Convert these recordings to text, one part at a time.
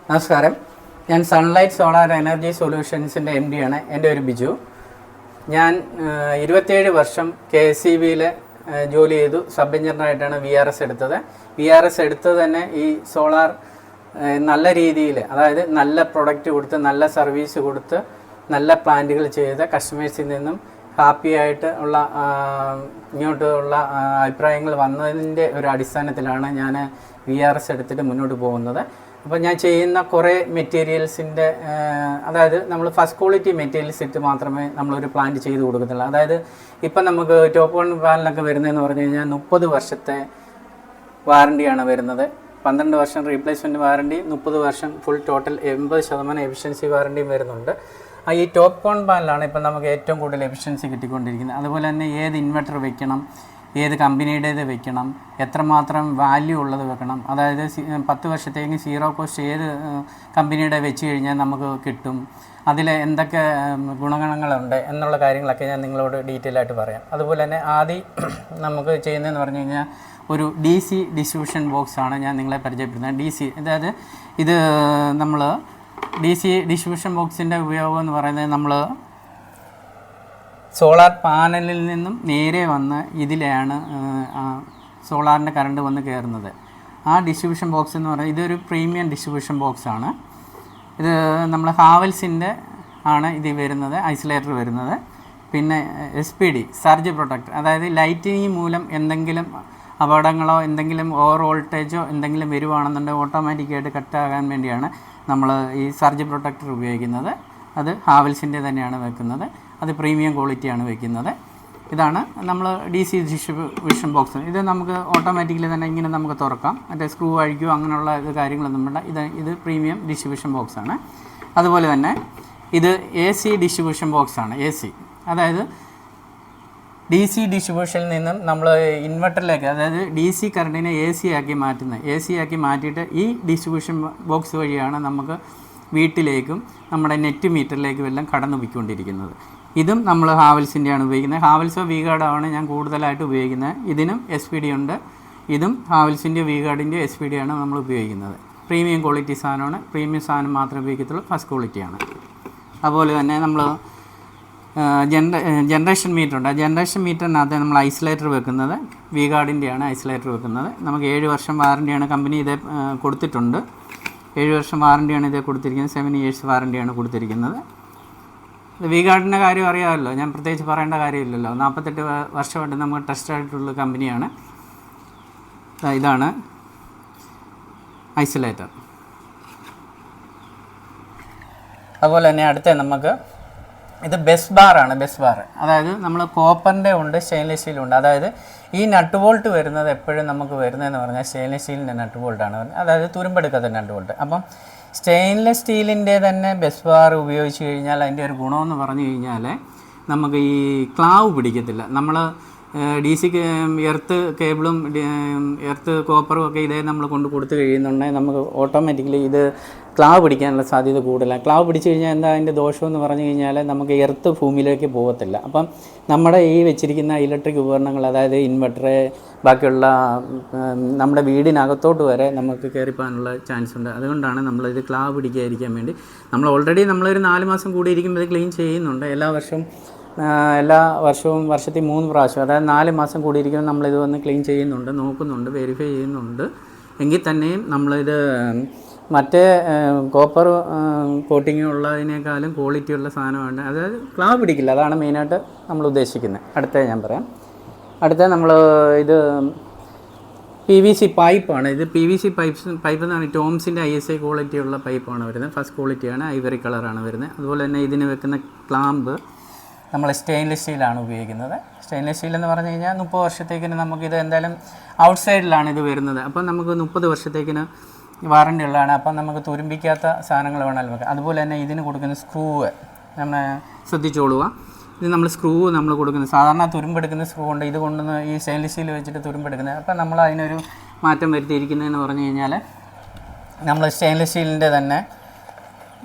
നമസ്കാരം. ഞാൻ sunlight solar energy സൊല്യൂഷൻസിൻ്റെ എം ഡി ആണ്. എൻ്റെ ഒരു ബിജു. ഞാൻ 27 വർഷം KSEBയിൽ ജോലി ചെയ്തു. സബ് എഞ്ചിനീയറായിട്ടാണ് VRS എടുത്തത്. VRS എടുത്തത് തന്നെ ഈ സോളാർ നല്ല രീതിയിൽ, അതായത് നല്ല പ്രൊഡക്റ്റ് കൊടുത്ത്, നല്ല സർവീസ് കൊടുത്ത്, നല്ല പ്ലാന്റുകൾ ചെയ്ത് കസ്റ്റമേഴ്സിൽ നിന്നും ഹാപ്പി ആയിട്ട് ഉള്ള ഇങ്ങോട്ടുള്ള അഭിപ്രായങ്ങൾ വന്നതിൻ്റെ ഒരു അടിസ്ഥാനത്തിലാണ് ഞാൻ VRS എടുത്തിട്ട് മുന്നോട്ട് പോകുന്നത്. അപ്പോൾ ഞാൻ ചെയ്യുന്ന കുറേ മെറ്റീരിയൽസിൻ്റെ, അതായത് നമ്മൾ ഫസ്റ്റ് ക്വാളിറ്റി മെറ്റീരിയൽസ് ഇട്ട് മാത്രമേ നമ്മളൊരു പ്ലാന്റ് ചെയ്ത് കൊടുക്കത്തുള്ളൂ. അതായത് ഇപ്പം നമുക്ക് ടോപ്പ് 1 പാനലൊക്കെ വരുന്നതെന്ന് പറഞ്ഞു കഴിഞ്ഞാൽ 30 വർഷത്തെ വാറണ്ടിയാണ് വരുന്നത്. 12 വർഷം റീപ്ലേസ്മെൻറ്റ് വാറണ്ടി, 30 വർഷം ഫുൾ ടോട്ടൽ 80% എഫിഷ്യൻസി വാറണ്ടിയും വരുന്നുണ്ട്. ഈ ടോപ്പ് 1 പാനലാണ് ഇപ്പം നമുക്ക് ഏറ്റവും കൂടുതൽ എഫിഷ്യൻസി കിട്ടിക്കൊണ്ടിരിക്കുന്നത്. അതുപോലെ തന്നെ ഏത് ഇൻവെർട്ടർ വെക്കണം, ഏത് കമ്പനിയുടേത് വെക്കണം, എത്രമാത്രം വാല്യൂ ഉള്ളത് വെക്കണം, അതായത് 10 വർഷത്തേക്ക് സീറോ കോസ്റ്റ് ഏത് കമ്പനിയുടെ വെച്ച് കഴിഞ്ഞാൽ നമുക്ക് കിട്ടും, അതിൽ എന്തൊക്കെ ഗുണഗണങ്ങളുണ്ട് എന്നുള്ള കാര്യങ്ങളൊക്കെ ഞാൻ നിങ്ങളോട് ഡീറ്റെയിൽ ആയിട്ട് പറയാം. അതുപോലെ തന്നെ ആദ്യം നമുക്ക് ചെയ്യുന്നതെന്ന് പറഞ്ഞു കഴിഞ്ഞാൽ ഒരു DC ഡിസ്ട്രിബ്യൂഷൻ ബോക്സാണ് ഞാൻ നിങ്ങളെ പരിചയപ്പെടുന്നത്. DC, അതായത് ഇത് നമ്മൾ DC ഡിസ്ട്രിബ്യൂഷൻ ബോക്സിൻ്റെ ഉപയോഗം എന്ന് പറയുന്നത്, നമ്മൾ സോളാർ പാനലിൽ നിന്നും നേരെ വന്ന് ഇതിലാണ് സോളാറിൻ്റെ കറണ്ട് വന്ന് കയറുന്നത്. ആ ഡിസ്ട്രിബ്യൂഷൻ ബോക്സ് എന്ന് പറയുന്നത് ഇതൊരു പ്രീമിയം ഡിസ്ട്രിബ്യൂഷൻ ബോക്സാണ്. ഇത് നമ്മൾ ഹാവൽസിൻ്റെ ആണ് ഇത് വരുന്നത്, ഐസൊലേറ്റർ വരുന്നത്. പിന്നെ SPD സർജ് പ്രൊട്ടക്ടർ, അതായത് ലൈറ്റിനിങ് മൂലം എന്തെങ്കിലും അപകടങ്ങളോ എന്തെങ്കിലും ഓവർ വോൾട്ടേജോ എന്തെങ്കിലും വരുവാണെന്നുണ്ടെങ്കിൽ ഓട്ടോമാറ്റിക്കായിട്ട് കട്ടാകാൻ വേണ്ടിയാണ് നമ്മൾ ഈ സർജ് പ്രൊട്ടക്ടർ ഉപയോഗിക്കുന്നത്. അത് ഹാവൽസിൻ്റെ തന്നെയാണ് വെക്കുന്നത്. അത് പ്രീമിയം ക്വാളിറ്റിയാണ് വെക്കുന്നത്. ഇതാണ് നമ്മൾ DC ഡിസ്ട്രിബ്യൂഷൻ ബോക്സ്. ഇത് നമുക്ക് ഓട്ടോമാറ്റിക്കലി തന്നെ ഇങ്ങനെ നമുക്ക് തുറക്കാം, മറ്റേ സ്ക്രൂ അഴിക്കുകയോ അങ്ങനെയുള്ള കാര്യങ്ങളൊന്നും വേണ്ട. ഇത് പ്രീമിയം ഡിസ്ട്രിബ്യൂഷൻ ബോക്സാണ്. അതുപോലെ തന്നെ ഇത് AC ഡിസ്ട്രിബ്യൂഷൻ ബോക്സാണ്. AC, അതായത് DC ഡിസ്ട്രിബ്യൂഷനിൽ നിന്നും നമ്മൾ ഇൻവെർട്ടറിലേക്ക്, അതായത് DC കറണ്ടിനെ AC ആക്കി മാറ്റുന്നത്. AC ആക്കി മാറ്റിയിട്ട് ഈ ഡിസ്ട്രിബ്യൂഷൻ ബോക്സ് വഴിയാണ് നമുക്ക് വീട്ടിലേക്കും നമ്മുടെ നെറ്റ് മീറ്ററിലേക്കും എല്ലാം കടന്നു പോയിക്കൊണ്ടിരിക്കുന്നത്. ഇതും നമ്മൾ ഹാവൽസിൻ്റെയാണ് ഉപയോഗിക്കുന്നത്. ഹാവൽസോ V-ഗാർഡാണ് ഞാൻ കൂടുതലായിട്ട് ഉപയോഗിക്കുന്നത്. ഇതിനും SPD ഉണ്ട്. ഇതും ഹാവൽസിൻ്റെ V-ഗാർഡിൻ്റെ SPD ആണ് നമ്മൾ ഉപയോഗിക്കുന്നത്. പ്രീമിയം ക്വാളിറ്റി സാധനമാണ്. പ്രീമിയം സാധനം മാത്രമേ ഉപയോഗിക്കത്തുള്ളൂ. ഫസ്റ്റ് ക്വാളിറ്റിയാണ്. അതുപോലെ തന്നെ നമ്മൾ ജനറേഷൻ മീറ്റർ ഉണ്ട്. ആ ജനറേഷൻ മീറ്ററിനകത്ത് നമ്മൾ ഐസൊലേറ്റർ വെക്കുന്നത് V-ഗാർഡിൻ്റെയാണ് ഐസൊലേറ്റർ വെക്കുന്നത്. നമുക്ക് 7 വർഷം വാറണ്ടിയാണ് കമ്പനി ഇതേ കൊടുത്തിട്ടുണ്ട്. 7 വർഷം വാറണ്ടിയാണ് ഇതേ കൊടുത്തിരിക്കുന്നത്. 7 years വാറണ്ടിയാണ് കൊടുത്തിരിക്കുന്നത്. V-ഗാർഡിൻ്റെ കാര്യം അറിയാമല്ലോ, ഞാൻ പ്രത്യേകിച്ച് പറയേണ്ട കാര്യമില്ലല്ലോ. 48 വർഷമായിട്ട് നമുക്ക് ടെസ്റ്റ് ആയിട്ടുള്ള കമ്പനിയാണ്. ഇതാണ് ഐസൊലേറ്റർ. അതുപോലെ തന്നെ അടുത്ത നമുക്ക് ഇത് ബസ് ബാറാണ്. ബസ് ബാർ, അതായത് നമ്മൾ കോപ്പറിൻ്റെ ഉണ്ട്, സ്റ്റെയിൻലെസ് സ്റ്റീലും ഉണ്ട്. അതായത് ഈ നട്ട് ബോൾട്ട് വരുന്നത് എപ്പോഴും നമുക്ക് വരുന്നതെന്ന് പറഞ്ഞാൽ സ്റ്റെയിൻലെസ് സ്റ്റീലിൻ്റെ നട്ട് ബോൾട്ടാണ് വരുന്നത്, അതായത് തുരുമ്പെടുക്കാത്ത നട്ട് ബോൾട്ട്. അപ്പം സ്റ്റെയിൻലെസ് സ്റ്റീലിൻ്റെ തന്നെ ബസ് ബാർ ഉപയോഗിച്ച് കഴിഞ്ഞാൽ അതിൻ്റെ ഒരു ഗുണമെന്ന് പറഞ്ഞു കഴിഞ്ഞാൽ നമുക്ക് ഈ ക്ലാവ് പിടിക്കത്തില്ല. നമ്മൾ DC എർത്ത് കേബിളും എർത്ത് കോപ്പറും ഒക്കെ ഇതേ നമ്മൾ കൊണ്ട് കൊടുത്തു കഴിയുന്നുണ്ടെങ്കിൽ നമുക്ക് ഓട്ടോമാറ്റിക്കലി ഇത് ക്ലാവ് പിടിക്കാനുള്ള സാധ്യത കൂടുതലാണ്. ക്ലാവ് പിടിച്ചു കഴിഞ്ഞാൽ എന്താ അതിൻ്റെ ദോഷമെന്ന് പറഞ്ഞു കഴിഞ്ഞാൽ നമുക്ക് എർത്ത് ഭൂമിയിലേക്ക് പോകത്തില്ല. അപ്പം നമ്മുടെ ഈ വെച്ചിരിക്കുന്ന ഇലക്ട്രിക് ഉപകരണങ്ങൾ, അതായത് ഇൻവെർട്ടർ, ബാക്കിയുള്ള നമ്മുടെ വീടിനകത്തോട്ട് വരെ നമുക്ക് കയറിപ്പോകാനുള്ള ചാൻസ് ഉണ്ട്. അതുകൊണ്ടാണ് നമ്മളിത് ക്ലാവ് പിടിക്കാതിരിക്കാൻ വേണ്ടി നമ്മൾ ഓൾറെഡി നമ്മളൊരു 4 മാസം കൂടി ഇരിക്കുമ്പോൾ ഇത് ക്ലീൻ ചെയ്യുന്നുണ്ട്. എല്ലാ വർഷവും വർഷത്തിൽ 3 പ്രാവശ്യം, അതായത് 4 മാസം കൂടി ഇരിക്കുമ്പോൾ നമ്മളിത് വന്ന് ക്ലീൻ ചെയ്യുന്നുണ്ട്, നോക്കുന്നുണ്ട്, വെരിഫൈ ചെയ്യുന്നുണ്ട്. എങ്കിൽ തന്നെയും നമ്മളിത് മറ്റേ കോപ്പർ കോട്ടിങ് ഉള്ളതിനേക്കാളും ക്വാളിറ്റിയുള്ള സാധനമാണ്. അതായത് ക്ലാവ് പിടിക്കില്ല. അതാണ് മെയിനായിട്ട് നമ്മൾ ഉദ്ദേശിക്കുന്നത്. അടുത്ത ഞാൻ പറയാം. അടുത്ത നമ്മൾ ഇത് PVC പൈപ്പാണ്. ഇത് PVC പൈപ്പ് എന്നാണ്. ടോംസിൻ്റെ ISI ക്വാളിറ്റിയുള്ള പൈപ്പാണ് വരുന്നത്. ഫസ്റ്റ് ക്വാളിറ്റിയാണ്, ഐവറി കളറാണ് വരുന്നത്. അതുപോലെ തന്നെ ഇതിന് വെക്കുന്ന ക്ലാമ്പ് നമ്മൾ സ്റ്റെയിൻലെസ് സ്റ്റീലാണ് ഉപയോഗിക്കുന്നത്. സ്റ്റെയിൻലെസ് സ്റ്റീൽ എന്ന് പറഞ്ഞു കഴിഞ്ഞാൽ 30 വർഷത്തേക്കിന് നമുക്കിത് എന്തായാലും ഔട്ട് സൈഡിലാണ് ഇത് വരുന്നത്. അപ്പം നമുക്ക് 30 വർഷത്തേക്കിന് വാറണ്ടി ഉള്ളതാണ്. അപ്പം നമുക്ക് തുരുമ്പിക്കാത്ത സാധനങ്ങൾ വേണമെങ്കിൽ വെക്കാം. അതുപോലെ തന്നെ ഇതിന് കൊടുക്കുന്ന സ്ക്രൂവ് നമ്മൾ ശ്രദ്ധിച്ചോളുക. ഇത് നമ്മൾ സ്ക്രൂ നമ്മൾ കൊടുക്കുന്നത് സാധാരണ തുരുമ്പെടുക്കുന്ന സ്ക്രൂ ഉണ്ട്. ഇത് കൊണ്ടുവന്ന് ഈ സ്റ്റെയിൻലെസ് സ്റ്റീൽ വെച്ചിട്ട് തുരുമ്പെടുക്കുന്നത്. അപ്പം നമ്മൾ അതിനൊരു മാറ്റം വരുത്തിയിരിക്കുന്നതെന്ന് പറഞ്ഞു കഴിഞ്ഞാൽ നമ്മൾ സ്റ്റെയിൻലെസ് സ്റ്റീലിൻ്റെ തന്നെ,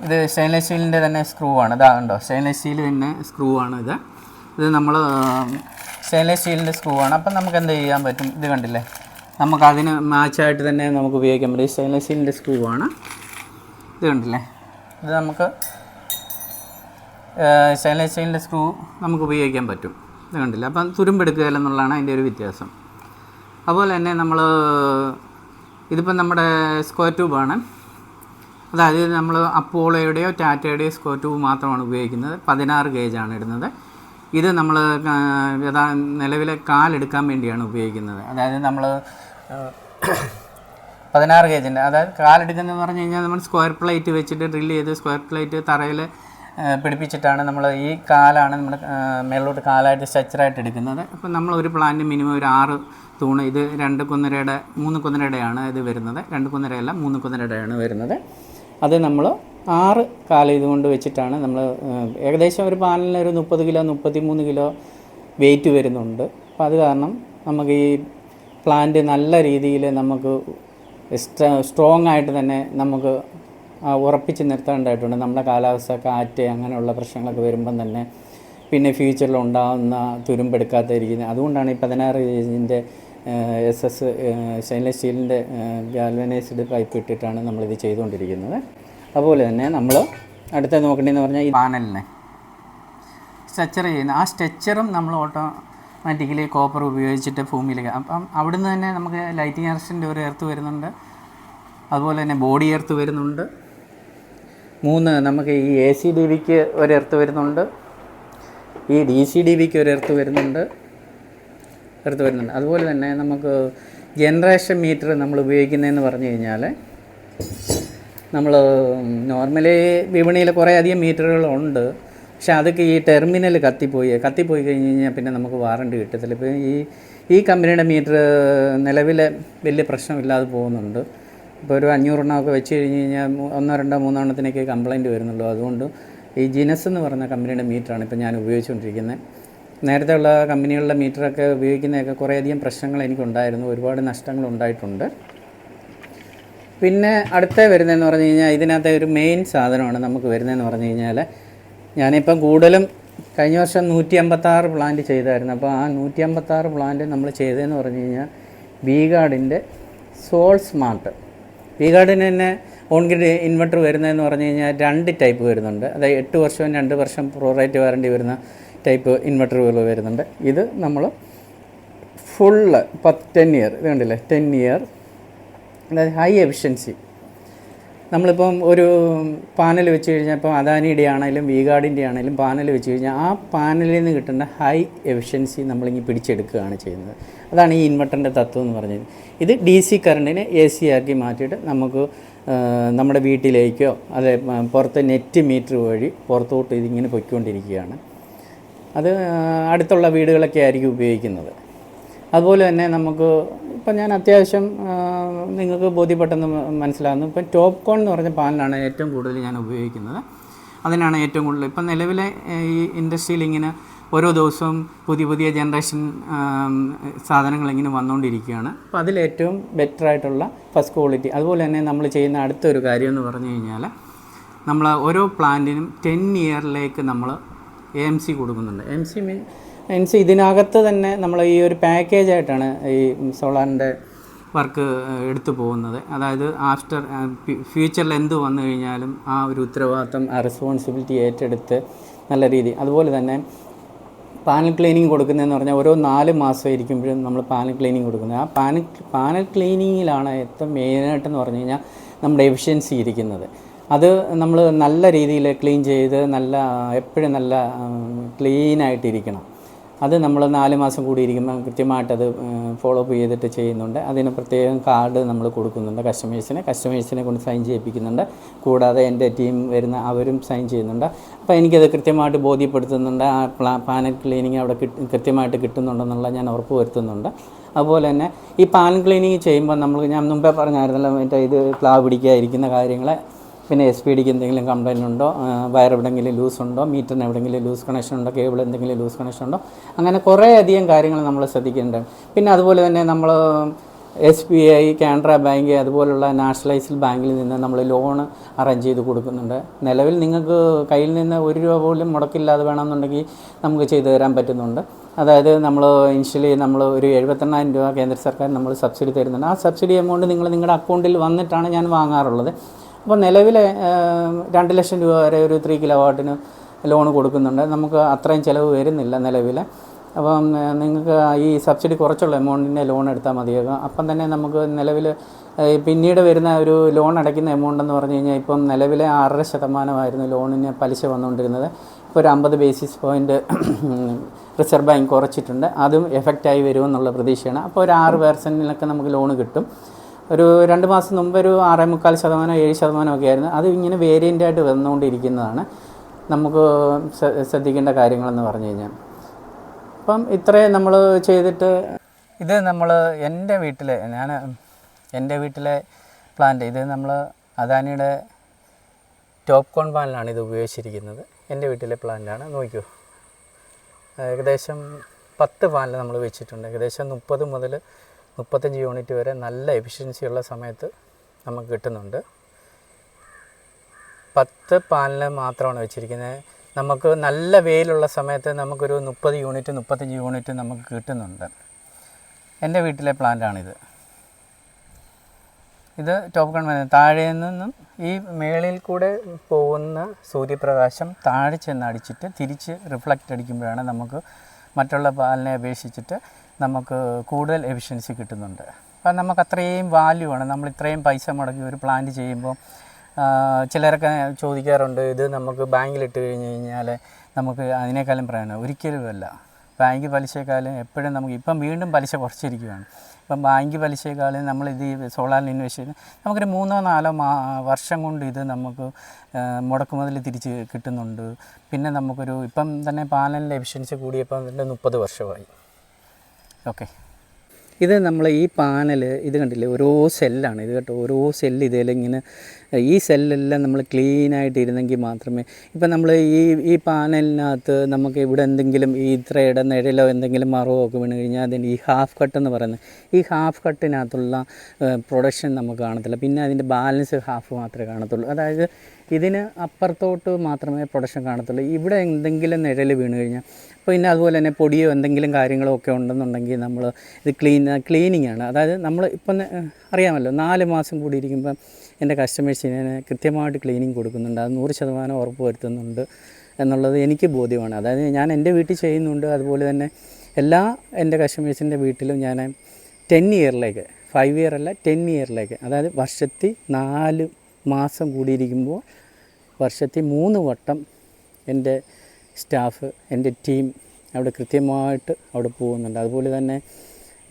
ഇത് സ്റ്റെയിൻലെസ് സ്റ്റീലിൻ്റെ തന്നെ സ്ക്രൂ ആണ്. ഇതാ ഉണ്ടോ, സ്റ്റെയിൻലെസ് സ്റ്റീൽ തന്നെ സ്ക്രൂ ആണ് ഇത് നമ്മൾ സ്റ്റെയിൻലെസ് സ്റ്റീലിൻ്റെ സ്ക്രൂ ആണ്. അപ്പം നമുക്ക് എന്ത് ചെയ്യാൻ പറ്റും, ഇത് കണ്ടില്ലേ, നമുക്കതിന് മാച്ചായിട്ട് തന്നെ നമുക്ക് ഉപയോഗിക്കാൻ പറ്റും. സ്റ്റെയിൻലെസ് സ്റ്റീലിൻ്റെ സ്ക്രൂ ആണ്. ഇത് കണ്ടില്ലേ, ഇത് നമുക്ക് സ്റ്റെയിൻലെസ് സ്റ്റീലിൻ്റെ സ്ക്രൂ നമുക്ക് ഉപയോഗിക്കാൻ പറ്റും. ഇത് കണ്ടില്ല, അപ്പം തുരുമ്പെടുക്കുകയില്ല എന്നുള്ളതാണ് അതിൻ്റെ ഒരു വ്യത്യാസം. അതുപോലെ തന്നെ ഇതിപ്പം നമ്മുടെ സ്ക്വയർ ട്യൂബാണ്. അതായത് നമ്മൾ അപ്പോളോയുടെയോ ടാറ്റയുടെയോ സ്ക്വയർ ട്യൂബ് മാത്രമാണ് ഉപയോഗിക്കുന്നത്. 16 ഗേജാണ് ഇടുന്നത്. ഇത് നമ്മൾ നിലവിലെ കാലെടുക്കാൻ വേണ്ടിയാണ് ഉപയോഗിക്കുന്നത്. അതായത് നമ്മൾ 16 ഗേജിൻ്റെ, അതായത് കാലെടുക്കുന്നതെന്ന് പറഞ്ഞു കഴിഞ്ഞാൽ നമ്മൾ സ്ക്വയർ പ്ലേറ്റ് വെച്ചിട്ട് ഡ്രില്ല് ചെയ്ത് സ്ക്വയർ പ്ലേറ്റ് തറയിൽ പിടിപ്പിച്ചിട്ടാണ് നമ്മൾ ഈ കാലാണ് നമ്മൾ മേളിലോട്ട് കാലായിട്ട് സ്ട്രക്ചറായിട്ട് എടുക്കുന്നത്. അപ്പം നമ്മൾ ഒരു പ്ലാന്റ് മിനിമം ഒരു 6 തൂണ്, ഇത് 2 കുന്നരയുടെ 3 കുന്നരയുടെയാണ് ഇത് വരുന്നത്. 2 കുന്നരയല്ല 3 കുന്നരയുടെയാണ് വരുന്നത്. അത് നമ്മൾ 6 കാലം ഇതുകൊണ്ട് വെച്ചിട്ടാണ് നമ്മൾ ഏകദേശം ഒരു പാനലിന് ഒരു 30 കിലോ 33 കിലോ വെയിറ്റ് വരുന്നുണ്ട്. അപ്പോൾ അത് കാരണം നമുക്ക് ഈ പ്ലാന്റ് നല്ല രീതിയിൽ നമുക്ക് സ്ട്രോങ് ആയിട്ട് തന്നെ നമുക്ക് ഉറപ്പിച്ച് നിർത്തേണ്ടതായിട്ടുണ്ട്. നമ്മുടെ കാലാവസ്ഥ, കാറ്റ്, അങ്ങനെയുള്ള പ്രശ്നങ്ങളൊക്കെ വരുമ്പം തന്നെ പിന്നെ ഫ്യൂച്ചറിൽ ഉണ്ടാകുന്ന തുരുമ്പെടുക്കാത്ത ഇരിക്കുന്നത്. അതുകൊണ്ടാണ് ഈ 16 ഗേജിൻ്റെ SS സ്റ്റെയിൻലെസ് സ്റ്റീലിൻ്റെ ഗാൽവനൈസ്ഡ് പൈപ്പ് ഇട്ടിട്ടാണ് നമ്മളിത് ചെയ്തുകൊണ്ടിരിക്കുന്നത്. അതുപോലെ തന്നെ നമ്മൾ അടുത്ത നോക്കേണ്ടതെന്ന് പറഞ്ഞാൽ ഈ പാനലിനെ സ്ട്രക്ചർ ചെയ്യുന്ന ആ സ്ട്രക്ചറും നമ്മൾ ഓട്ടോമാറ്റിക്കലി കോപ്പർ ഉപയോഗിച്ചിട്ട് ഭൂമിയിലേക്ക്, അപ്പം അവിടുന്ന് തന്നെ നമുക്ക് ലൈറ്റിംഗ് അറസ്റ്റിൻ്റെ ഒരു എർത്ത് വരുന്നുണ്ട്. അതുപോലെ തന്നെ ബോഡി എർത്ത് വരുന്നുണ്ട്. 3 നമുക്ക് ഈ ACDBക്ക് ഒരു എർത്ത് വരുന്നുണ്ട്. ഈ DCDBക്ക് ഒരു എർത്ത് വരുന്നുണ്ട്. അതുപോലെ തന്നെ നമുക്ക് ജനറേഷൻ മീറ്റർ നമ്മൾ ഉപയോഗിക്കുന്നതെന്ന് പറഞ്ഞു കഴിഞ്ഞാൽ, നമ്മൾ നോർമലി വിപണിയിൽ കുറേ അധികം മീറ്ററുകളുണ്ട്. പക്ഷെ അതൊക്കെ ഈ ടെർമിനൽ കത്തിപ്പോയി കഴിഞ്ഞ് കഴിഞ്ഞാൽ പിന്നെ നമുക്ക് വാറണ്ടി കിട്ടത്തില്ല. ഇപ്പോൾ ഈ കമ്പനിയുടെ മീറ്റർ നിലവിൽ വലിയ പ്രശ്നമില്ലാതെ പോകുന്നുണ്ട്. ഇപ്പോൾ ഒരു 500 എണ്ണമൊക്കെ വെച്ച് കഴിഞ്ഞ് കഴിഞ്ഞാൽ 1, 2, 3 എണ്ണത്തിനൊക്കെ കംപ്ലയിൻറ്റ് വരുന്നുള്ളൂ. അതുകൊണ്ട് ഈ ജിനസ് എന്ന് പറയുന്ന കമ്പനിയുടെ മീറ്ററാണ് ഇപ്പോൾ ഞാൻ ഉപയോഗിച്ചുകൊണ്ടിരിക്കുന്നത്. നേരത്തെ ഉള്ള കമ്പനികളുടെ മീറ്ററൊക്കെ ഉപയോഗിക്കുന്നതൊക്കെ കുറേയധികം പ്രശ്നങ്ങൾ എനിക്കുണ്ടായിരുന്നു, ഒരുപാട് നഷ്ടങ്ങളുണ്ടായിട്ടുണ്ട്. പിന്നെ അടുത്ത വരുന്നതെന്ന് പറഞ്ഞു കഴിഞ്ഞാൽ, ഇതിനകത്തെ ഒരു മെയിൻ സാധനമാണ് നമുക്ക് വരുന്നതെന്ന് പറഞ്ഞു കഴിഞ്ഞാൽ, ഞാനിപ്പം കൂടുതലും കഴിഞ്ഞ വർഷം 156 പ്ലാന്റ് ചെയ്തായിരുന്നു. അപ്പോൾ ആ 156 പ്ലാന്റ് നമ്മൾ ചെയ്തതെന്ന് പറഞ്ഞു കഴിഞ്ഞാൽ V-Guardൻ്റെ സോൾ സ്മാർട്ട്. V-Guardന് തന്നെ ഓൺ ഗ്രിഡ് ഇൻവെർട്ടർ വരുന്നതെന്ന് പറഞ്ഞു കഴിഞ്ഞാൽ 2 ടൈപ്പ് വരുന്നുണ്ട്. അതായത് 8 വർഷവും 2 വർഷം പ്രൊറേറ്റ് വാറണ്ടി വരുന്ന ടൈപ്പ് ഇൻവെർട്ടറുകൾ വരുന്നുണ്ട്. ഇത് നമ്മൾ ഫുള്ള് 10 ഇയർ, ഇത് കണ്ടില്ലേ 10 ഇയർ, അതായത് ഹൈ എഫിഷ്യൻസി. നമ്മളിപ്പം ഒരു പാനൽ വെച്ച് കഴിഞ്ഞാൽ, ഇപ്പം അദാനിയുടെ ആണെങ്കിലും V-Guardൻ്റെ ആണെങ്കിലും പാനൽ വെച്ച് കഴിഞ്ഞാൽ ആ പാനലിൽ നിന്ന് കിട്ടുന്ന ഹൈ എഫിഷ്യൻസി നമ്മളിങ്ങനെ പിടിച്ചെടുക്കുകയാണ് ചെയ്യുന്നത്. അതാണ് ഈ ഇൻവെർട്ടറിൻ്റെ തത്വം എന്ന് പറഞ്ഞത്. ഇത് DC കറണ്ടിനെ AC ആക്കി മാറ്റിയിട്ട് നമുക്ക് നമ്മുടെ വീട്ടിലേക്കോ അതെ പുറത്ത് നെറ്റ് മീറ്റർ വഴി പുറത്തോട്ട് ഇതിങ്ങനെ പൊയ്ക്കൊണ്ടിരിക്കുകയാണ്. അത് അടുത്തുള്ള വീടുകളൊക്കെ ആയിരിക്കും ഉപയോഗിക്കുന്നത്. അതുപോലെ തന്നെ നമുക്ക് ഇപ്പം ഞാൻ അത്യാവശ്യം നിങ്ങൾക്ക് ബോധ്യപ്പെട്ടെന്ന് മനസ്സിലാകുന്നു. ഇപ്പം ടോപ്കോൺ എന്ന് പറഞ്ഞ പാനലാണ് ഏറ്റവും കൂടുതൽ ഞാൻ ഉപയോഗിക്കുന്നത്. അതിനാണ് ഏറ്റവും കൂടുതൽ ഇപ്പം നിലവിലെ ഈ ഇൻഡസ്ട്രിയിൽ ഇങ്ങനെ ഓരോ ദിവസവും പുതിയ ജനറേഷൻ സാധനങ്ങളിങ്ങനെ വന്നുകൊണ്ടിരിക്കുകയാണ്. അപ്പോൾ അതിലേറ്റവും ബെറ്ററായിട്ടുള്ള ഫസ്റ്റ് ക്വാളിറ്റി. അതുപോലെ തന്നെ നമ്മൾ ചെയ്യുന്ന അടുത്തൊരു കാര്യം എന്ന് പറഞ്ഞു കഴിഞ്ഞാൽ, നമ്മൾ ഓരോ പ്ലാന്റിനും 10 ഇയറിലേക്ക് നമ്മൾ AMC കൊടുക്കുന്നുണ്ട്. AMC ഇതിനകത്ത് തന്നെ നമ്മൾ ഈ ഒരു പാക്കേജായിട്ടാണ് ഈ സോളാറിൻ്റെ വർക്ക് എടുത്തു പോകുന്നത്. അതായത് ആഫ്റ്റർ ഫ്യൂച്ചറിൽ എന്ത് വന്നു കഴിഞ്ഞാലും ആ ഒരു ഉത്തരവാദിത്തം, ആ റെസ്പോൺസിബിലിറ്റി ഏറ്റെടുത്ത് നല്ല രീതി. അതുപോലെ തന്നെ പാനൽ ക്ലീനിങ് കൊടുക്കുന്നതെന്ന് പറഞ്ഞാൽ ഓരോ 4 മാസം ഇരിക്കുമ്പോഴും നമ്മൾ പാനൽ ക്ലീനിങ് കൊടുക്കുന്നത്. ആ പാനൽ ക്ലീനിങ്ങിലാണ് ഏറ്റവും മെയിനായിട്ടെന്ന് പറഞ്ഞു കഴിഞ്ഞാൽ നമ്മുടെ എഫിഷ്യൻസി ഇരിക്കുന്നത്. അത് നമ്മൾ നല്ല രീതിയിൽ ക്ലീൻ ചെയ്ത് എപ്പോഴും നല്ല ക്ലീനായിട്ടിരിക്കണം. അത് നമ്മൾ 4 മാസം കൂടി ഇരിക്കുമ്പോൾ കൃത്യമായിട്ടത് ഫോളോ അപ്പ് ചെയ്തിട്ട് ചെയ്യുന്നുണ്ട്. അതിന് പ്രത്യേകം കാർഡ് നമ്മൾ കൊടുക്കുന്നുണ്ട് കസ്റ്റമേഴ്സിനെ കൊണ്ട് സൈൻ ചെയ്യിപ്പിക്കുന്നുണ്ട്. കൂടാതെ എൻ്റെ ടീം വരുന്ന അവരും സൈൻ ചെയ്യുന്നുണ്ട്. അപ്പോൾ എനിക്കത് കൃത്യമായിട്ട് ബോധ്യപ്പെടുത്തുന്നുണ്ട്. ആ പാനൽ ക്ലീനിങ് അവിടെ കൃത്യമായിട്ട് കിട്ടുന്നുണ്ടെന്നുള്ള ഞാൻ ഉറപ്പ് വരുത്തുന്നുണ്ട്. അതുപോലെ തന്നെ ഈ പാനൽ ക്ലീനിങ് ചെയ്യുമ്പോൾ ഞാൻ മുമ്പേ പറഞ്ഞായിരുന്നല്ലോ, ഇത് ക്ലാവ് പിടിക്കാതിരിക്കുന്ന കാര്യങ്ങൾ, പിന്നെ SPD എന്തെങ്കിലും കംപ്ലയിൻ്റ് ഉണ്ടോ, വയർ എവിടെയെങ്കിലും ലൂസ് ഉണ്ടോ, മീറ്ററിന് എവിടെയെങ്കിലും ലൂസ് കണക്ഷൻ ഉണ്ടോ, കേബിൾ എന്തെങ്കിലും ലൂസ് കണക്ഷൻ ഉണ്ടോ, അങ്ങനെ കുറേ അധികം കാര്യങ്ങൾ നമ്മൾ ശ്രദ്ധിക്കേണ്ടത്. പിന്നെ അതുപോലെ തന്നെ നമ്മൾ SBI, കാനറ ബാങ്ക് അതുപോലുള്ള നാഷണലൈസ്ഡ് ബാങ്കിൽ നിന്ന് നമ്മൾ ലോണ് അറേഞ്ച് ചെയ്ത് കൊടുക്കുന്നുണ്ട്. നിലവിൽ നിങ്ങൾക്ക് കയ്യിൽ നിന്ന് 1 രൂപ പോലും മുടക്കില്ലാതെ വേണമെന്നുണ്ടെങ്കിൽ നമുക്ക് ചെയ്തു തരാൻ പറ്റുന്നുണ്ട്. അതായത് നമ്മൾ ഇനിഷ്യലി നമ്മൾ ഒരു 78,000 രൂപ കേന്ദ്ര സർക്കാർ നമ്മൾ സബ്സിഡി തരുന്നുണ്ട്. ആ സബ്സിഡി എമൗണ്ട് നിങ്ങളുടെ അക്കൗണ്ടിൽ വന്നിട്ടാണ് ഞാൻ വാങ്ങാറുള്ളത്. അപ്പോൾ നിലവിൽ 2 ലക്ഷം രൂപ വരെ ഒരു 3 കിലോ വാട്ടിന് ലോൺ കൊടുക്കുന്നുണ്ട്. നമുക്ക് അത്രയും ചിലവ് വരുന്നില്ല നിലവിൽ. അപ്പം നിങ്ങൾക്ക് ഈ സബ്സിഡി കുറച്ചുള്ള എമൗണ്ടിൻ്റെ ലോൺ എടുത്താൽ മതിയാകും. അപ്പം തന്നെ നമുക്ക് നിലവിൽ പിന്നീട് വരുന്ന ഒരു ലോൺ അടയ്ക്കുന്ന എമൗണ്ട് എന്ന് പറഞ്ഞു കഴിഞ്ഞാൽ ഇപ്പം നിലവിലെ 6% ലോണിന് പലിശ വന്നുകൊണ്ടിരുന്നത്. ഇപ്പോൾ ഒരു 50 ബേസിസ് പോയിൻറ്റ് റിസർവ് ബാങ്ക് കുറച്ചിട്ടുണ്ട്. അതും എഫക്റ്റായി വരുമെന്നുള്ള പ്രതീക്ഷയാണ്. അപ്പോൾ ഒരു 6% നമുക്ക് ലോൺ കിട്ടും. ഒരു 2 മാസം മുമ്പ് ഒരു 6.25%, 7% ഒക്കെ ആയിരുന്നു. അത് ഇങ്ങനെ വേരിയൻ്റായിട്ട് വന്നുകൊണ്ടിരിക്കുന്നതാണ്. നമുക്ക് ശ്രദ്ധിക്കേണ്ട കാര്യങ്ങളെന്ന് പറഞ്ഞു കഴിഞ്ഞാൽ അപ്പം ഇത്രയും നമ്മൾ ചെയ്തിട്ട് ഇത് നമ്മൾ എൻ്റെ വീട്ടിലെ പ്ലാന്റ് ഇത് നമ്മൾ അദാനിയുടെ ടോപ്കോൺ പാനലാണ് ഇത് ഉപയോഗിച്ചിരിക്കുന്നത്. എൻ്റെ വീട്ടിലെ പ്ലാന്റാണ്. നോക്കൂ, ഏകദേശം 10 പാനൽ നമ്മൾ വെച്ചിട്ടുണ്ട്. ഏകദേശം 30 മുതൽ 35 യൂണിറ്റ് വരെ നല്ല എഫിഷ്യൻസി ഉള്ള സമയത്ത് നമുക്ക് കിട്ടുന്നുണ്ട്. 10 പാനൽ മാത്രമാണ് വെച്ചിരിക്കുന്നത്. നമുക്ക് നല്ല വെയിലുള്ള സമയത്ത് നമുക്കൊരു 30 യൂണിറ്റ് 35 യൂണിറ്റ് നമുക്ക് കിട്ടുന്നുണ്ട്. എൻ്റെ വീട്ടിലെ പ്ലാന്റാണിത്. ഇത് ടോപ്കോൺ താഴെ നിന്നും ഈ മേളിൽ കൂടെ പോകുന്ന സൂര്യപ്രകാശം താഴെ ചെന്ന് അടിച്ചിട്ട് തിരിച്ച് റിഫ്ലക്റ്റ് അടിക്കുമ്പോഴാണ് നമുക്ക് മറ്റുള്ള പാലിനെ അപേക്ഷിച്ചിട്ട് നമുക്ക് കൂടുതൽ എഫിഷ്യൻസി കിട്ടുന്നുണ്ട്. അപ്പം നമുക്ക് അത്രയും വാല്യൂ ആണ്. നമ്മൾ ഇത്രയും പൈസ മുടക്കി ഒരു പ്ലാന്റ് ചെയ്യുമ്പോൾ ചിലരൊക്കെ ചോദിക്കാറുണ്ട്, ഇത് നമുക്ക് ബാങ്കിലിട്ട് കഴിഞ്ഞ് കഴിഞ്ഞാൽ നമുക്ക് അതിനേക്കാളും പ്രയോജനം. ഒരിക്കലുമല്ല. ബാങ്ക് പലിശയെക്കാളും എപ്പോഴും നമുക്ക് ഇപ്പം വീണ്ടും പലിശ കുറച്ചിരിക്കുകയാണ്. ഇപ്പം ബാങ്ക് പലിശയെക്കാളും നമ്മളിത് സോളാറിൽ ഇൻവെസ്റ്റ് ചെയ്ത് നമുക്കൊരു 3-4 വർഷം കൊണ്ട് ഇത് നമുക്ക് മുടക്കുമുതൽ തിരിച്ച് കിട്ടുന്നുണ്ട്. പിന്നെ നമുക്കൊരു ഇപ്പം തന്നെ പാനലിൻ്റെ എഫിഷ്യൻസി കൂടിയപ്പോൾ അതിൻ്റെ 30 വർഷമായി. ഓക്കെ, ഇത് നമ്മൾ ഈ പാനൽ ഇത് കണ്ടില്ലേ, ഓരോ സെല്ലാണ് ഇത് കേട്ടോ. ഓരോ സെല്ല് ഇതിലിങ്ങനെ ഈ സെല്ലെല്ലാം നമ്മൾ ക്ലീനായിട്ട് ഇരുന്നെങ്കിൽ മാത്രമേ ഇപ്പം നമ്മൾ ഈ പാനലിനകത്ത് നമുക്ക് ഇവിടെ എന്തെങ്കിലും ഈ ഇത്രയുടെ നിഴലോ എന്തെങ്കിലും മറവോ ഒക്കെ വീണ് കഴിഞ്ഞാൽ അതിന് ഈ ഹാഫ് കട്ട് എന്ന് പറയുന്നത് ഈ ഹാഫ് കട്ടിനകത്തുള്ള പ്രൊഡക്ഷൻ നമുക്ക് കാണത്തില്ല. പിന്നെ അതിൻ്റെ ബാലൻസ് ഹാഫ് മാത്രമേ കാണത്തുള്ളൂ. അതായത് ഇതിന് അപ്പുറത്തോട്ട് മാത്രമേ പ്രൊഡക്ഷൻ കാണത്തുള്ളൂ. ഇവിടെ എന്തെങ്കിലും നിഴൽ വീണ് കഴിഞ്ഞാൽ പിന്നെ അതുപോലെ തന്നെ പൊടിയോ എന്തെങ്കിലും കാര്യങ്ങളോ ഒക്കെ ഉണ്ടെന്നുണ്ടെങ്കിൽ നമ്മൾ ഇത് ക്ലീനിങ് ആണ്. അതായത് നമ്മൾ ഇപ്പം അറിയാമല്ലോ 4 മാസം കൂടി ഇരിക്കുമ്പം എൻ്റെ കസ്റ്റമേഴ്സിന് കൃത്യമായിട്ട് ക്ലീനിങ് കൊടുക്കുന്നുണ്ട്. അത് 100% ഉറപ്പ് വരുത്തുന്നുണ്ട് എന്നുള്ളത് എനിക്ക് ബോധ്യമാണ്. അതായത് ഞാൻ എൻ്റെ വീട്ടിൽ ചെയ്യുന്നുണ്ട്. അതുപോലെ തന്നെ എല്ലാ എൻ്റെ കസ്റ്റമേഴ്സിൻ്റെ വീട്ടിലും ഞാൻ 10 ഇയറിലേക്ക് 5 ഇയർ അല്ല 10 ഇയറിലേക്ക് അതായത് വർഷത്തിൽ 4 മാസം കൂടിയിരിക്കുമ്പോൾ വർഷത്തിൽ 3 വട്ടം എൻ്റെ സ്റ്റാഫ് എൻ്റെ ടീം അവിടെ കൃത്യമായിട്ട് അവിടെ പോകുന്നുണ്ട്. അതുപോലെ തന്നെ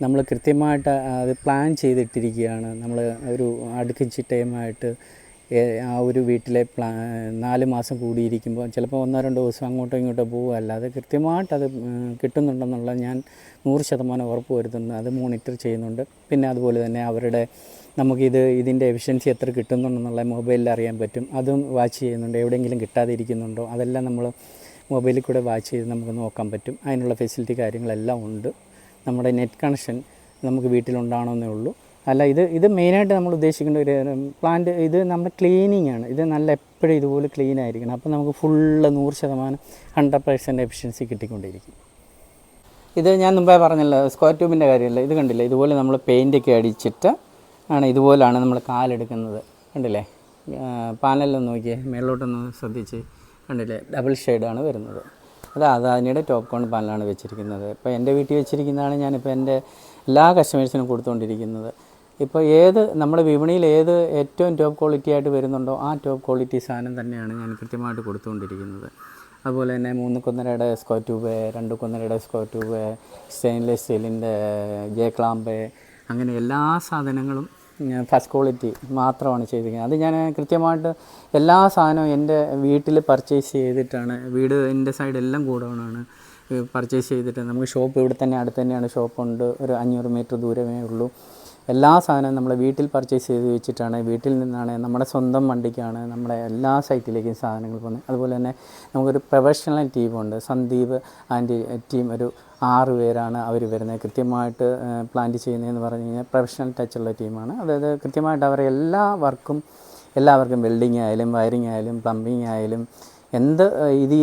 നമ്മൾ കൃത്യമായിട്ട് അത് പ്ലാൻ ചെയ്തിട്ടിരിക്കുകയാണ്. നമ്മൾ ഒരു അടുക്കിച്ച് ടൈമായിട്ട് ആ ഒരു വീട്ടിലെ 4 മാസം കൂടിയിരിക്കുമ്പോൾ ചിലപ്പോൾ 1-2 ദിവസം അങ്ങോട്ടോ ഇങ്ങോട്ടോ പോകുക, അല്ലാതെ കൃത്യമായിട്ടത് കിട്ടുന്നുണ്ടെന്നുള്ള ഞാൻ 100% ഉറപ്പ് വരുത്തുന്നുണ്ട്. അത് മോണിറ്റർ ചെയ്യുന്നുണ്ട്. പിന്നെ അതുപോലെ തന്നെ അവരുടെ ഇതിൻ്റെ എഫിഷ്യൻസി എത്ര കിട്ടുന്നുണ്ടെന്നുള്ള മൊബൈലിൽ അറിയാൻ പറ്റും. അതും വാച്ച് ചെയ്യുന്നുണ്ട്. എവിടെയെങ്കിലും കിട്ടാതെ ഇരിക്കുന്നുണ്ടോ അതെല്ലാം നമ്മൾ മൊബൈലിൽ കൂടെ വാച്ച് ചെയ്ത് നമുക്ക് നോക്കാൻ പറ്റും. അതിനുള്ള ഫെസിലിറ്റി കാര്യങ്ങളെല്ലാം ഉണ്ട്. നമ്മുടെ നെറ്റ് കണക്ഷൻ നമുക്ക് വീട്ടിലുണ്ടാകണമെന്നേ ഉള്ളൂ. അല്ല, ഇത് മെയിനായിട്ട് നമ്മൾ ഉദ്ദേശിക്കേണ്ട ഒരു പ്ലാന്റ് ഇത് നമ്മുടെ ക്ലീനിങ് ആണ്. ഇത് നല്ല എപ്പോഴും ഇതുപോലെ ക്ലീൻ ആയിരിക്കണം. അപ്പോൾ നമുക്ക് ഫുള്ള് 100% 100% എഫിഷ്യൻസി കിട്ടിക്കൊണ്ടിരിക്കും. ഇത് ഞാൻ മുമ്പേ പറഞ്ഞല്ലോ, സ്ക്വയർ ട്യൂബിൻ്റെ കാര്യമല്ല. ഇത് കണ്ടില്ലേ, ഇതുപോലെ നമ്മൾ പെയിൻ്റൊക്കെ അടിച്ചിട്ട് ആണ് ഇതുപോലാണ് നമ്മൾ കാലെടുക്കുന്നത്. കണ്ടില്ലേ, പാനലൊന്ന് നോക്കിയേ, മേളിലോട്ടൊന്ന് ശ്രദ്ധിച്ച് കണ്ടില്ലേ, ഡബിൾ ഷെയ്ഡാണ് വരുന്നത്. അത് അദാനിയുടെ ടോപ്കോൺ പാനലാണ് വെച്ചിരിക്കുന്നത്. ഇപ്പോൾ എൻ്റെ വീട്ടിൽ വെച്ചിരിക്കുന്നതാണ് ഞാനിപ്പോൾ എൻ്റെ എല്ലാ കസ്റ്റമേഴ്സിനും കൊടുത്തുകൊണ്ടിരിക്കുന്നത്. ഇപ്പോൾ നമ്മുടെ വിപണിയിൽ ഏറ്റവും ടോപ്പ് ക്വാളിറ്റി ആയിട്ട് വരുന്നുണ്ടോ ആ ടോപ്പ് ക്വാളിറ്റി സാധനം തന്നെയാണ് ഞാൻ കൃത്യമായിട്ട് കൊടുത്തുകൊണ്ടിരിക്കുന്നത്. അതുപോലെ തന്നെ 3 കൊന്നരയുടെ സ്ക്വയർ ട്യൂബ്, 2 കൊന്നരയുടെ സ്ക്വയർ ട്യൂബ്, സ്റ്റെയിൻലെസ് സ്റ്റീലിൻ്റെ ജെ ക്ലാമ്പ്, അങ്ങനെ എല്ലാ സാധനങ്ങളും ഫസ്റ്റ് ക്വാളിറ്റി മാത്രമാണ് ചെയ്തിരിക്കുന്നത്. അത് ഞാൻ കൃത്യമായിട്ട് എല്ലാ സാധനവും എൻ്റെ വീട്ടിൽ പർച്ചേസ് ചെയ്തിട്ടാണ്. എൻ്റെ സൈഡെല്ലാം ഗോഡൗണാണ്. പർച്ചേസ് ചെയ്തിട്ട് നമുക്ക് ഷോപ്പ് ഇവിടെ തന്നെ അടുത്ത് തന്നെയാണ് ഷോപ്പുണ്ട്. ഒരു 500 മീറ്റർ ദൂരമേ ഉള്ളൂ. എല്ലാ സാധനവും നമ്മൾ വീട്ടിൽ പർച്ചേസ് ചെയ്ത് വെച്ചിട്ടാണ്. വീട്ടിൽ നിന്നാണ് നമ്മുടെ സ്വന്തം വണ്ടിക്കാണ് നമ്മുടെ എല്ലാ സൈറ്റിലേക്കും സാധനങ്ങൾ പോകുന്നത്. അതുപോലെ തന്നെ നമുക്കൊരു പ്രൊഫഷണൽ ടീമുണ്ട്. സന്ദീപ് ആൻഡ് ടീം ഒരു 6 പേരാണ് അവർ വരുന്നത്. കൃത്യമായിട്ട് പ്ലാന്റ് ചെയ്യുന്നതെന്ന് പറഞ്ഞു കഴിഞ്ഞാൽ പ്രൊഫഷണൽ ടച്ചുള്ള ടീമാണ്. അതായത് കൃത്യമായിട്ട് അവരെ എല്ലാ വർക്കും എല്ലാവർക്കും വെൽഡിങ് ആയാലും വയറിങ് ആയാലും പ്ലംബിങ് ആയാലും ഈ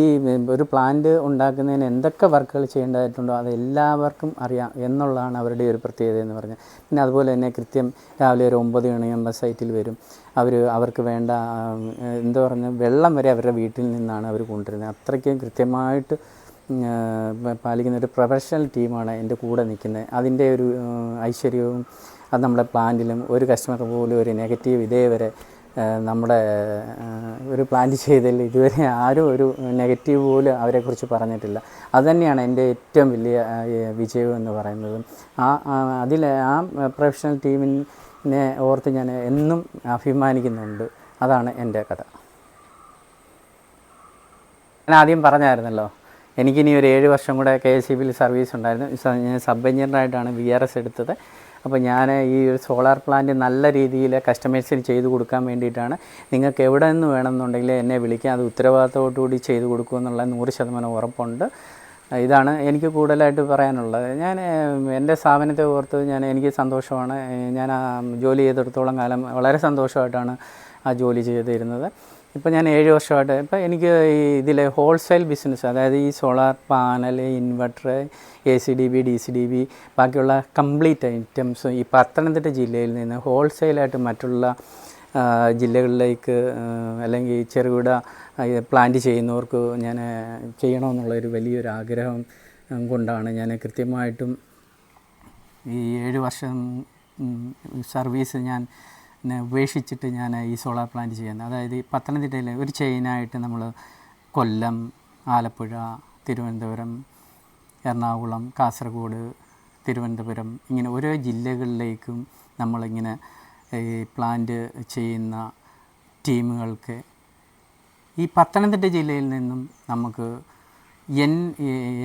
ഒരു പ്ലാന്റ് ഉണ്ടാക്കുന്നതിന് എന്തൊക്കെ വർക്കുകൾ ചെയ്യേണ്ടതായിട്ടുണ്ടോ അത് എല്ലാവർക്കും അറിയാം എന്നുള്ളതാണ് അവരുടെ ഒരു പ്രത്യേകത എന്ന് പറഞ്ഞാൽ. പിന്നെ അതുപോലെ തന്നെ കൃത്യം രാവിലെ ഒരു 9 മണിയാകുമ്പോൾ സൈറ്റിൽ വരും. അവർക്ക് വേണ്ട എന്താ പറയുക വെള്ളം വരെ അവരുടെ വീട്ടിൽ നിന്നാണ് അവർ കൊണ്ടുവരുന്നത്. അത്രയ്ക്കും കൃത്യമായിട്ട് പാലിക്കുന്ന ഒരു പ്രൊഫഷണൽ ടീമാണ് എൻ്റെ കൂടെ നിൽക്കുന്നത്. അതിൻ്റെ ഒരു ഐശ്വര്യവും അത് നമ്മുടെ പ്ലാന്റിലും ഒരു കസ്റ്റമർ പോലും ഒരു നെഗറ്റീവ് ഇതേവരെ നമ്മുടെ ഒരു പ്ലാന്റ് ചെയ്തതിൽ ഇതുവരെ ആരും ഒരു നെഗറ്റീവ് പോലും അവരെക്കുറിച്ച് പറഞ്ഞിട്ടില്ല. അതുതന്നെയാണ് എൻ്റെ ഏറ്റവും വലിയ വിജയം എന്ന് പറയുന്നത്. ആ പ്രൊഫഷണൽ ടീമിനെ ഓർത്ത് ഞാൻ എന്നും അഭിമാനിക്കുന്നുണ്ട്. അതാണ് എൻ്റെ കഥ. ഞാൻ ആദ്യം പറഞ്ഞായിരുന്നല്ലോ, എനിക്കിനി ഒരു 7 വർഷം കൂടെ KSEBിൽ സർവീസ് ഉണ്ടായിരുന്നു. ഞാൻ സബ് എഞ്ചിനീയറായിട്ടാണ് VRS എടുത്തത്. അപ്പോൾ ഞാൻ ഈ ഒരു സോളാർ പ്ലാന്റ് നല്ല രീതിയിൽ കസ്റ്റമൈസിന് ചെയ്ത് കൊടുക്കാൻ വേണ്ടിയിട്ടാണ്. നിങ്ങൾക്ക് എവിടെ നിന്ന് വേണമെന്നുണ്ടെങ്കിൽ എന്നെ വിളിക്കാം. അത് ഉത്തരവാദിത്തത്തോടുകൂടി ചെയ്ത് കൊടുക്കുമെന്നുള്ള 100% ഉറപ്പുണ്ട്. ഇതാണ് എനിക്ക് കൂടുതലായിട്ട് പറയാനുള്ളത്. ഞാൻ എൻ്റെ സ്ഥാപനത്തെ ഓർത്ത് എനിക്ക് സന്തോഷമാണ്. ഞാൻ ആ ജോലി ചെയ്തിടത്തോളം കാലം വളരെ സന്തോഷമായിട്ടാണ് ആ ജോലി ചെയ്തിരുന്നത്. ഇപ്പോൾ ഞാൻ 7 വർഷമായിട്ട് ഇപ്പോൾ എനിക്ക് ഈ ഇതിലെ ഹോൾസെയിൽ ബിസിനസ്, അതായത് ഈ solar panel, inverter, ACDB, DCDB, ബാക്കിയുള്ള കംപ്ലീറ്റ് ഐറ്റംസ് ഈ പത്തനംതിട്ട ജില്ലയിൽ നിന്ന് ഹോൾസെയിലായിട്ട് മറ്റുള്ള ജില്ലകളിലേക്ക് അല്ലെങ്കിൽ ചെറുകിട പ്ലാന്റ് ചെയ്യുന്നവർക്ക് ഞാൻ ചെയ്യണമെന്നുള്ളൊരു വലിയൊരു ആഗ്രഹം കൊണ്ടാണ് ഞാൻ കൃത്യമായിട്ടും ഈ 7 വർഷം സർവീസ് ഞാൻ ഉപേക്ഷിച്ചിട്ട് ഞാൻ ഈ സോളാർ പ്ലാന്റ് ചെയ്യുന്നത്. അതായത് ഈ പത്തനംതിട്ടയിലെ ഒരു ചെയിനായിട്ട് നമ്മൾ കൊല്ലം, ആലപ്പുഴ, തിരുവനന്തപുരം, എറണാകുളം, കാസർഗോഡ്, തിരുവനന്തപുരം, ഇങ്ങനെ ഓരോ ജില്ലകളിലേക്കും നമ്മളിങ്ങനെ ഈ പ്ലാന്റ് ചെയ്യുന്ന ടീമുകൾക്ക് ഈ പത്തനംതിട്ട ജില്ലയിൽ നിന്നും നമുക്ക്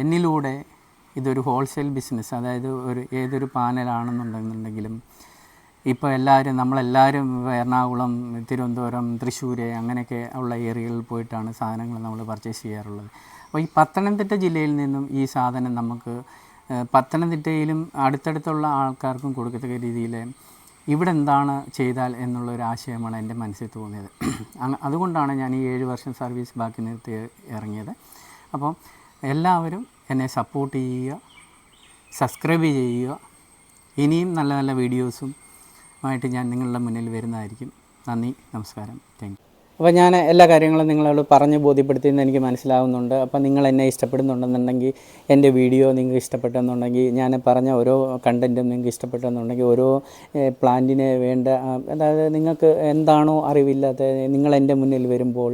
എന്നിലൂടെ ഇതൊരു ഹോൾസെയിൽ ബിസിനസ്, അതായത് ഏതൊരു പാനലാണെന്നുണ്ടെങ്കിലും ഇപ്പോൾ നമ്മളെല്ലാവരും എറണാകുളം, തിരുവനന്തപുരം, തൃശ്ശൂർ അങ്ങനെയൊക്കെ ഉള്ള ഏരിയകളിൽ പോയിട്ടാണ് സാധനങ്ങൾ നമ്മൾ പർച്ചേസ് ചെയ്യാറുള്ളത്. അപ്പോൾ ഈ പത്തനംതിട്ട ജില്ലയിൽ നിന്നും ഈ സാധനം നമുക്ക് പത്തനംതിട്ടയിലും അടുത്തടുത്തുള്ള ആൾക്കാർക്കും കൊടുക്കത്തക്ക രീതിയിൽ ഇവിടെ എന്താണ് ചെയ്താൽ എന്നുള്ളൊരു ആശയമാണ് എൻ്റെ മനസ്സിൽ തോന്നിയത്. അതുകൊണ്ടാണ് ഞാൻ ഈ 7 വർഷം സർവീസ് ബാക്കി നിർത്തി ഇറങ്ങിയത്. അപ്പം എല്ലാവരും എന്നെ സപ്പോർട്ട് ചെയ്യുക, സബ്സ്ക്രൈബ് ചെയ്യുക. ഇനിയും നല്ല നല്ല വീഡിയോസും ആയിട്ട് ഞാൻ നിങ്ങളുടെ മുന്നിൽ വരുന്നതായിരിക്കും. നന്ദി, നമസ്കാരം, താങ്ക് യു. അപ്പോൾ ഞാൻ എല്ലാ കാര്യങ്ങളും നിങ്ങളോട് പറഞ്ഞ് ബോധ്യപ്പെടുത്തിയെന്ന് എനിക്ക് മനസ്സിലാവുന്നുണ്ട്. അപ്പോൾ നിങ്ങൾ എന്നെ ഇഷ്ടപ്പെടുന്നുണ്ടെന്നുണ്ടെങ്കിൽ, എൻ്റെ വീഡിയോ നിങ്ങൾക്ക് ഇഷ്ടപ്പെട്ടെന്നുണ്ടെങ്കിൽ, ഞാൻ പറഞ്ഞ ഓരോ കണ്ടൻറ്റും നിങ്ങൾക്ക് ഇഷ്ടപ്പെട്ടെന്നുണ്ടെങ്കിൽ, ഓരോ പ്ലാന്റിന് വേണ്ട, അതായത് നിങ്ങൾക്ക് എന്താണോ അറിവില്ലാത്ത, നിങ്ങൾ എൻ്റെ മുന്നിൽ വരുമ്പോൾ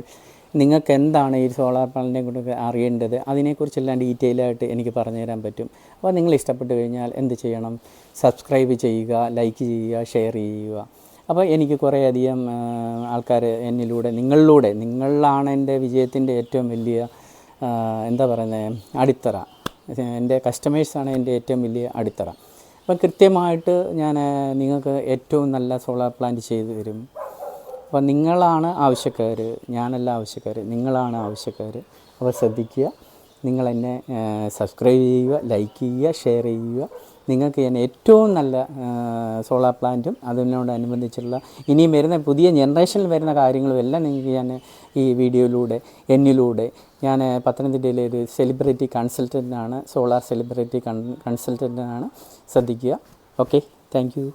നിങ്ങൾക്ക് എന്താണ് ഈ സോളാർ പാനലിനെ കൊണ്ട് അറിയേണ്ടത്, അതിനെക്കുറിച്ചെല്ലാം ഡീറ്റെയിലായിട്ട് എനിക്ക് പറഞ്ഞു തരാൻ പറ്റും. അപ്പോൾ നിങ്ങൾ ഇഷ്ടപ്പെട്ട് കഴിഞ്ഞാൽ എന്ത് ചെയ്യണം? സബ്സ്ക്രൈബ് ചെയ്യുക, ലൈക്ക് ചെയ്യുക, ഷെയർ ചെയ്യുക. അപ്പോൾ എനിക്ക് കുറേയധികം ആൾക്കാർ നിങ്ങളിലാണ് എൻ്റെ വിജയത്തിൻ്റെ ഏറ്റവും വലിയ എന്താ പറയുന്നത് അടിത്തറ. എൻ്റെ കസ്റ്റമേഴ്സാണ് എൻ്റെ ഏറ്റവും വലിയ അടിത്തറ. അപ്പം കൃത്യമായിട്ട് ഞാൻ നിങ്ങൾക്ക് ഏറ്റവും നല്ല സോളാർ പ്ലാന്റ് ചെയ്തു തരും. അപ്പോൾ നിങ്ങളാണ് ആവശ്യക്കാർ, ഞാനല്ല ആവശ്യക്കാർ, നിങ്ങളാണ് ആവശ്യക്കാർ. അപ്പോൾ ശ്രദ്ധിക്കുക, നിങ്ങളെന്നെ സബ്സ്ക്രൈബ് ചെയ്യുക, ലൈക്ക് ചെയ്യുക, ഷെയർ ചെയ്യുക. നിങ്ങൾക്ക് ഞാൻ ഏറ്റവും നല്ല സോളാർ പ്ലാന്റും അതിനോടനുബന്ധിച്ചുള്ള ഇനിയും വരുന്ന പുതിയ ജനറേഷനിൽ വരുന്ന കാര്യങ്ങളും എല്ലാം നിങ്ങൾക്ക് ഞാൻ ഈ വീഡിയോയിലൂടെ എന്നിലൂടെ ഞാൻ പത്തനംതിട്ടയിലെ ഒരു സെലിബ്രിറ്റി കൺസൾട്ടൻ്റാണ്, സോളാർ സെലിബ്രിറ്റി കൺസൾട്ടൻ്റാണ്. ശ്രദ്ധിക്കുക. Okay, thank you.